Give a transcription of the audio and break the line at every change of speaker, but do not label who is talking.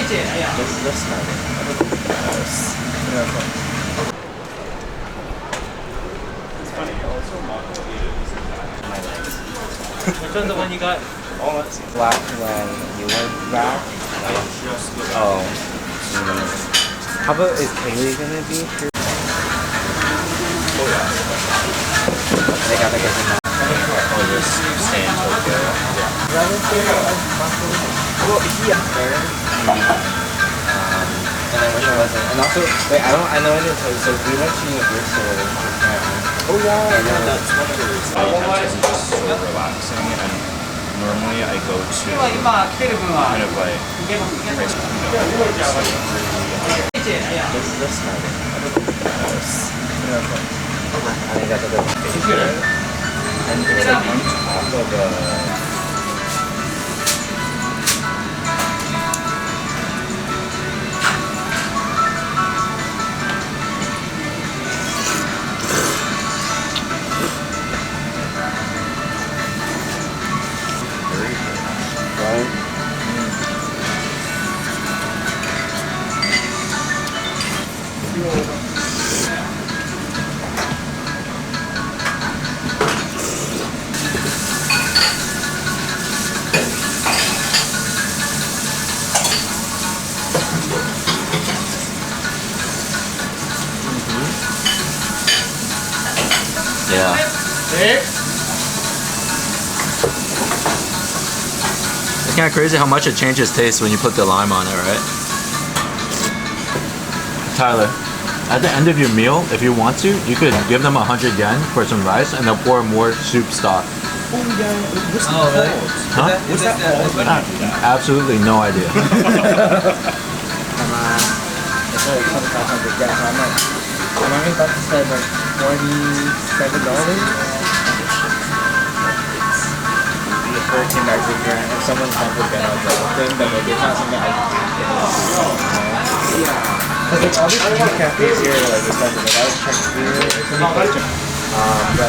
Let's start it.
It's funny, also Marco ate
My legs.
Which one's the one you got? Oh, let's see.
Black when you were back. Oh. How about is Kaylee gonna be here?
Oh yeah.
They gotta get him out.
Oh, just stay in Tokyo. Yeah.
Well, he up there. And I wish I wasn't. And also, wait, I know I didn't tell you. So we went to Universal in Japan. Oh yeah.
I know that's one of the reasons. It's just so relaxing, and normally I go to kind of like
Let's start it. I got the and it's like on top of a.
yeah. It's kind of crazy how much it changes taste when you put the lime on it, right? Tyler, at the end of your meal, if you want to, you could give them 100 yen for some rice and they'll pour more soup stock.
Oh yeah, what's that called?
Huh?
What's that called?
Absolutely no idea.
Come on. It's like 2,500 yen. I'm only about to spend like $27. For a kindergarten grant, if someone's not with them, then it's not something I can do. Yeah. Because like all these cafes here are like expensive. Like I was checking here, but